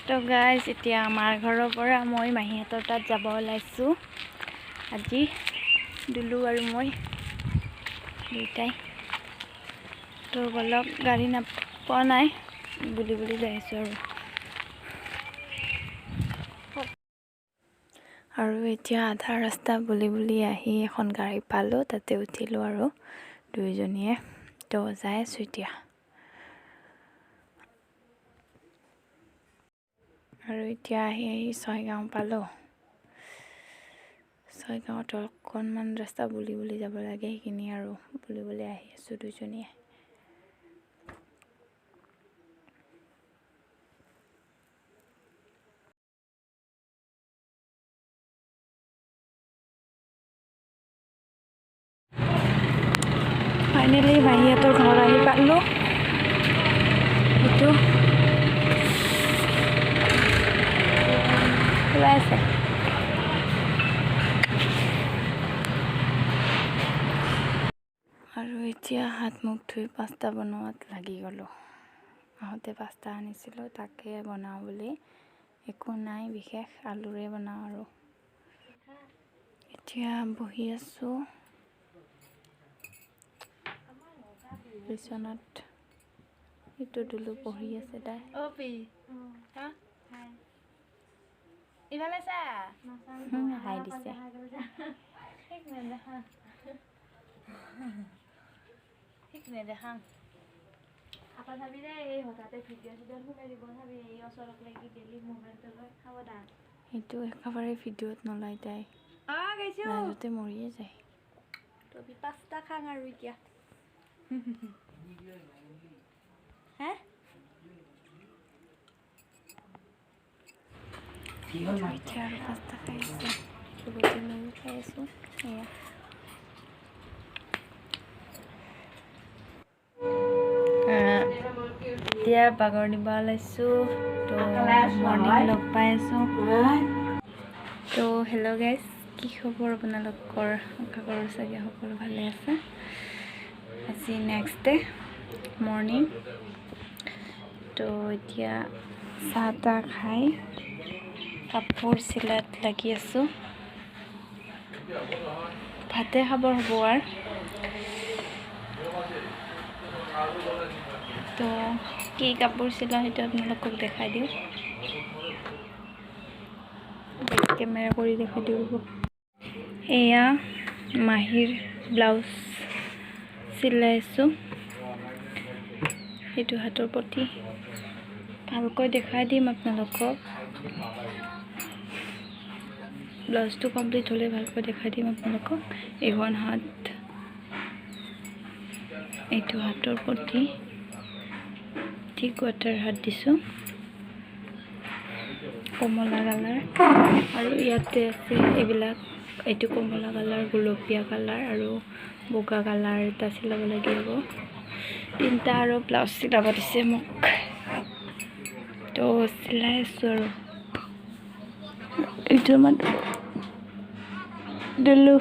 তো গাইজ এতিয়া আমাৰ ঘৰৰ পৰা মই মাহীহঁতৰ তাত যাব ওলাইছোঁ আজি দুলু আৰু মই দুইটাই তো বলক গাড়ী নাপোৱা নাই বুলি যাই আছোঁ আৰু এতিয়া আধা ৰাস্তা বুলি আহি এখন গাড়ী পালোঁ তাতে উঠিলোঁ আৰু দুইজনীয়ে তো যাই আছোঁ এতিয়া আৰু এতিয়া আহি ছয়গাঁও পালোঁ ছয়গাঁৱত অকণমান ৰাস্তা বুলি যাব লাগে সেইখিনি আৰু বুলি আহি আছোঁ দুইজনীয়ে ফাইনেলি মাহীহঁতৰ ঘৰ আহি পালোঁ সেইটো ওলাই আছে আৰু এতিয়া হাত মুখ ধুই পাস্তা বনোৱাত লাগি গ'লোঁ আহোঁতে পাস্তা আনিছিলোঁ তাকে বনাওঁ বুলি একো নাই বিশেষ আলুৰে বনাওঁ আৰু এতিয়া বহি আছোঁ বিচনাত এইটো দুলু বহি আছে তাই হাই দিছে আপা ভাবি দে এই হঠাতে ভিডিঅ' সোমাই দিব ভাবি এই ওচৰত লাগি গেলি মোবাইলটো লৈ খাব দা সেইটো একেবাৰে ভিডিঅ'ত নলয় তাই লাজতে মৰিয়ে যায় তবি পাস্তা খাং আৰু এতিয়া হে এতিয়া আৰু পাস্তা খাই আছোঁ চবতে ময়ো খাই আছোঁ এয়া এতিয়া বাগৰ দিব ওলাইছোঁ তো মৰ্ণিং লগ পাই আছোঁ তো হেল্ল' গাইজ কি খবৰ আপোনালোকৰ আশা কৰোঁ চাগে সকলো ভালে আছে আজি নেক্সট ডে মৰ্ণিং তো এতিয়া চাহ তাহ খাই কাপোৰ চিলাত লাগি আছোঁ ভাতে খাবৰ হ'ব আৰু তো কি কাপোৰ চিলাওঁ সেইটো আপোনালোকক দেখাই দিওঁ কেমেৰা কৰি দেখাই দিওঁ এয়া মাহীৰ ব্লাউজ চিলাইছোঁ সেইটো হাতৰ পটি ভালকৈ দেখাই দিম আপোনালোকক ব্লাউজটো কমপ্লিট হ'লে ভালকৈ দেখাই দিম আপোনালোকক এইখন হাত এইটো হাতৰ পটি ঠিক ৱাটাৰ হাত দিছোঁ কমলা কালাৰ আৰু ইয়াতে আছে এইবিলাক এইটো কমলা কালাৰ গোলপীয়া কালাৰ আৰু বগা কালাৰ এটা চিলাব লাগিব তিনিটা আৰু ব্লাউজ চিলাব দিছে মোক তো চিলাই আছোঁ আৰু এইটো আমাৰ দুলু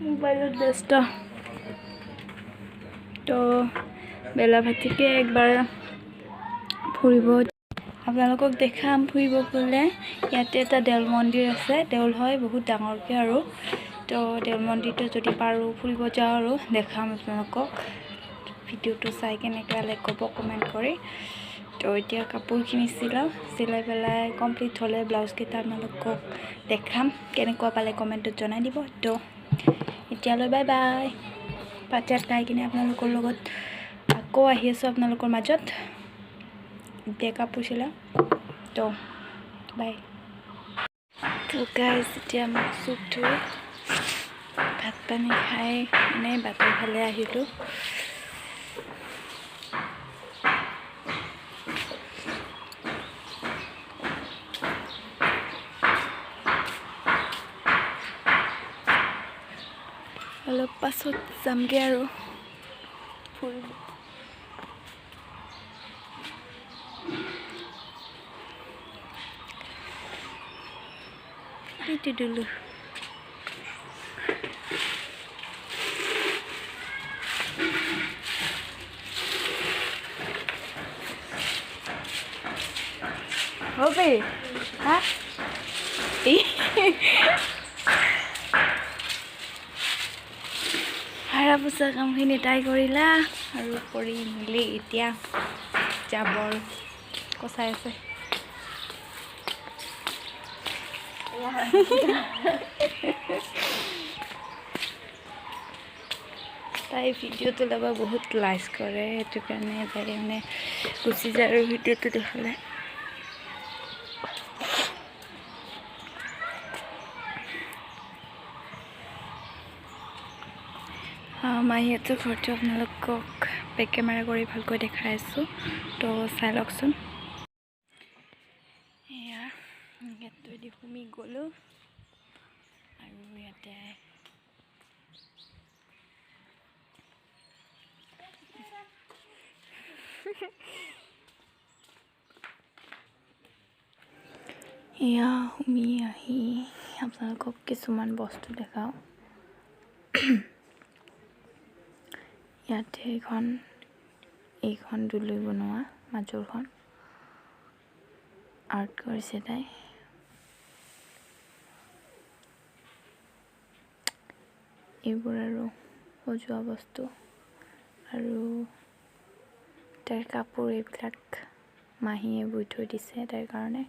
মোবাইলত ব্যস্ত তো বেলা ভাটিকে একবাৰ ফুৰিব আপোনালোকক দেখাম ফুৰিব গ'লে ইয়াতে এটা দেউল মন্দিৰ আছে দেউল হয় বহুত ডাঙৰকৈ আৰু তো দেউল মন্দিৰটো যদি পাৰোঁ ফুৰিব যাওঁ আৰু দেখাম আপোনালোকক ভিডিঅ'টো চাই কেনেকৈ লাইক কৰিব কমেণ্ট কৰি তো এতিয়া কাপোৰখিনি চিলাই পেলাই কমপ্লিট হ'লে ব্লাউজকেইটা আপোনালোকক দেখাম কেনেকুৱা পালে কমেণ্টত জনাই দিব তো এতিয়ালৈ বাই বাই ভাত চাত খাই কিনে আপোনালোকৰ লগত আকৌ আহি আছোঁ আপোনালোকৰ মাজত এতিয়া কাপোৰ চিলাওঁ তো বাই তো গাইজ এতিয়া মোক চুপ ধুই ভাত পানী খাই এনেই বাটৰ ফালে আহিলোঁ অলপ পাছত যামগৈ আৰু ফুৰিব দুলু হবে হা হাৰা পোছা কামখিনি তাই কৰিলা আৰু কৰি মেলি এতিয়া জাবৰ কচাই আছে তাই ভিডিঅ'টো ল'ব বহুত লাইক কৰে সেইটো কাৰণে তাই মানে গুচি যায় আৰু ভিডিঅ'টো দেখালে মাহীহঁতৰ ঘৰটো আপোনালোকক বেক কেমেৰা কৰি ভালকৈ দেখাই আছোঁ তো চাই লওকচোন এয়া গেটটোৱেদি সোমাই গ'লোঁ আৰু ইয়াতে এয়া সোমাই আহি আপোনালোকক কিছুমান বস্তু দেখাওঁ ইয়াতে এইখন দুলুই বনোৱা মাজৰখন আৰ্ট কৰিছে তাই এইবোৰ আৰু সজোৱা বস্তু আৰু তাইৰ কাপোৰ এইবিলাক মাহীয়ে বৈ থৈ দিছে তাইৰ কাৰণে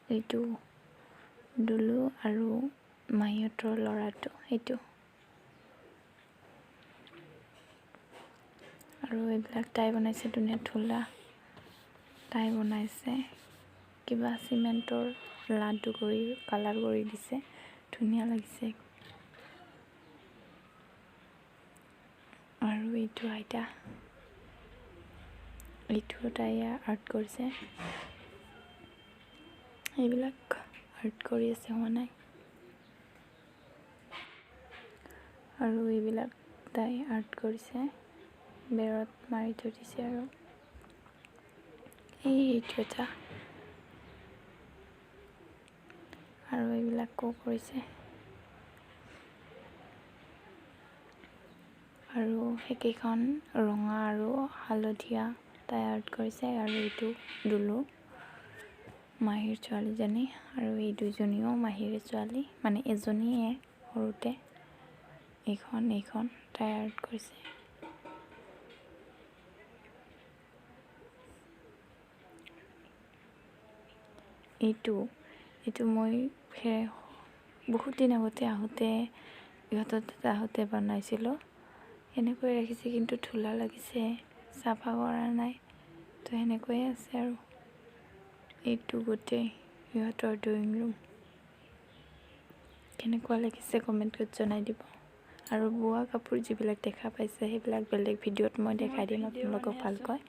এইটো দুলু আৰু মাহীহঁতৰ ল'ৰাটো এইটো আৰু এইবিলাক তাই বনাইছে ধুনীয়া ঢোলা তাই বনাইছে কিবা চিমেণ্টৰ লাডু কৰি কালাৰ কৰি দিছে ধুনীয়া লাগিছে আৰু এইটো আইতা এইটো তাই আৰ্ট কৰিছে এইবিলাক আৰ্ট কৰি আছে হোৱা নাই আৰু এইবিলাক তাই আৰ্ট কৰিছে বেৰত মাৰি থৈ দিছে আৰু এইটো এটা আৰু এইবিলাকো কৰিছে আৰু সেইকেইখন ৰঙা আৰু হালধীয়া তাই আৰ্ট কৰিছে আৰু এইটো দুলু মাহীৰ ছোৱালীজনী আৰু এই দুইজনীও মাহীৰে ছোৱালী মানে এজনীয়ে সৰুতে এইখন তাই আৰ্ট কৰিছে এইটো মই বহুত দিন আগতে আহোঁতে ইহঁতৰ তাতে আহোঁতে বনাইছিলোঁ এনেকৈ ৰাখিছে কিন্তু ধূলা লাগিছে চাফা কৰা নাই তো সেনেকৈয়ে আছে আৰু এইটো গোটেই ইহঁতৰ ড্ৰয়িং ৰুম কেনেকুৱা লাগিছে কমেণ্টত জনাই দিব আৰু বোৱা কাপোৰ যিবিলাক দেখা পাইছে সেইবিলাক বেলেগ ভিডিঅ'ত মই দেখাই দিম আপোনালোকক ভালকৈ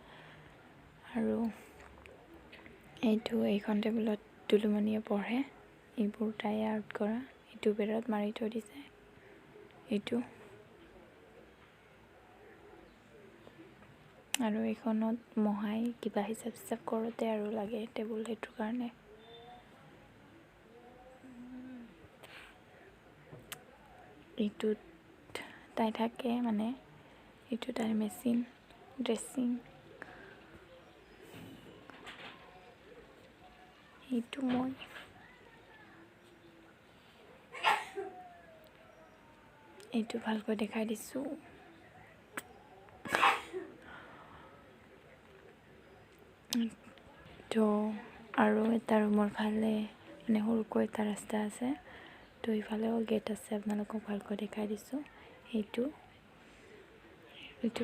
আৰু এইখন টেবুলত দুলুমণিয়ে পঢ়ে এইবোৰ তাই আৰ্ট কৰা এইটো বেৰত মাৰি থৈ দিছে এইটো আৰু এইখনত মহাই কিবা হিচাপ কৰোঁতে আৰু লাগে টেবুল সেইটোৰ কাৰণে এইটোত তাই থাকে মানে এইটো তাইৰ মেচিন ড্ৰেছিং এইটো মই এইটো ভালকৈ দেখাই দিছোঁ তো আৰু এটা ৰুমৰ ফালে মানে সৰুকৈ এটা ৰাস্তা আছে তো ইফালেও গেট আছে আপোনালোকক ভালকৈ দেখাই দিছোঁ এইটো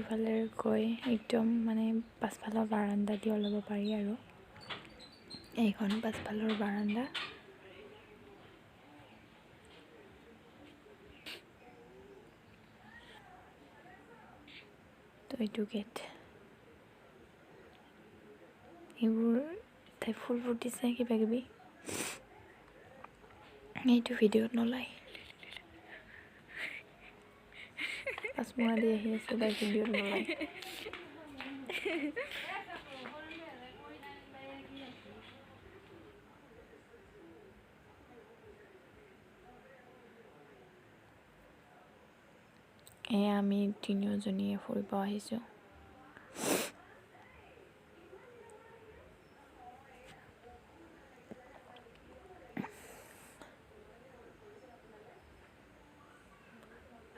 ফালে গৈ একদম মানে পাছফালৰ বাৰাণ্ডা দি ওলাব পাৰি আৰু এইখন পাছফালৰ বাৰাণ্ডা তো এইটো গেট এইবোৰ তাই ফুলবোৰ দিছে কিবা কিবি এইটো ভিডিঅ'ত নলয় পাঁচমৰা দি আহি আছে তাই ভিডিঅ'ত নলয় আমি তিনিওজনীয়ে ফুৰিব আহিছোঁ।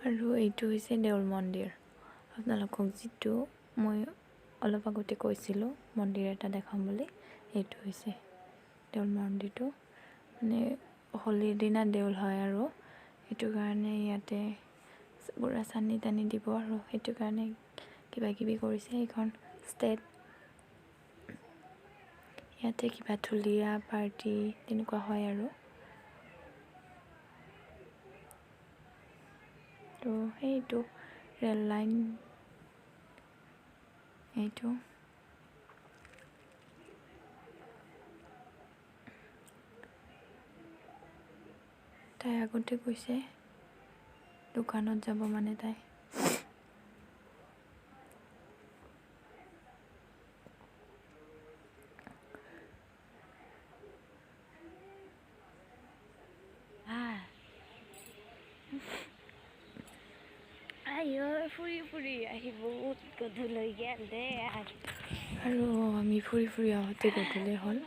আৰু এইটো হৈছে দেউল মন্দিৰ। আপোনালোকক যিটো মই অলপ আগতে কৈছিলোঁ মন্দিৰ এটা দেখাম বুলি, এইটো হৈছে দেউল মন্দিৰটো। মানে হোলীৰ দিনা দেউল হয় আৰু সেইটো কাৰণে ইয়াতে পুৰা চানি টানি দিব আৰু সেইটো কাৰণে কিবা কিবি কৰিছে। এইখন ষ্টেট, ইয়াতে কিবা ঢুলীয়া পাৰ্টি তেনেকুৱা হয় আৰু। তো সেইটো ৰেল লাইন, এইটো তাই আগতে কৈছে দোকানত যাব মানে তাই। ফুৰি আহি বহুত গধূলি গেল দে আৰু আমি ফুৰি আহোঁতে গধূলি হ'ল।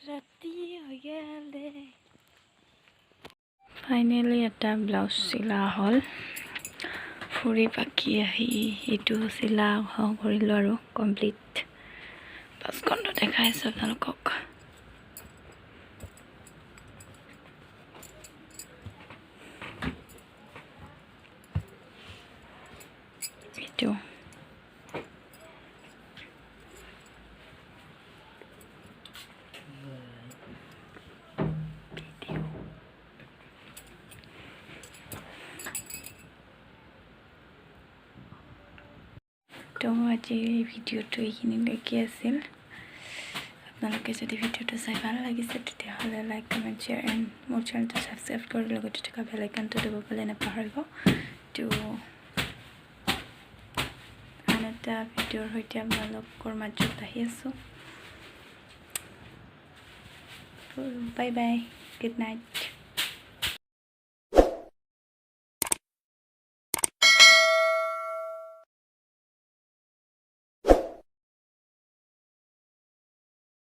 ৰাতি হৈ গেল দে। ফাইনেলি এটা ব্লাউজ চিলা হ'ল। ফুৰি বাকী আহি এইটো চিলা কৰিলোঁ আৰু কমপ্লিট। ব্লাউজখনটো দেখাইছোঁ আপোনালোকক। এইটো তো আজিৰ এই ভিডিঅ'টো এইখিনিলৈকে আছিল। আপোনালোকে যদি ভিডিঅ'টো চাই ভাল লাগিছে তেতিয়াহ'লে লাইক, কমেণ্ট, শ্বেয়াৰ এণ্ড মোৰ চেনেলটো ছাবস্ক্ৰাইব কৰি লগতে থকা বেল আইকনটো দবাবলৈ নাপাহৰিব। তো আন এটা ভিডিঅ'ৰ সৈতে আপোনালোকৰ মাজত আহি আছোঁ। Bye bye, good night.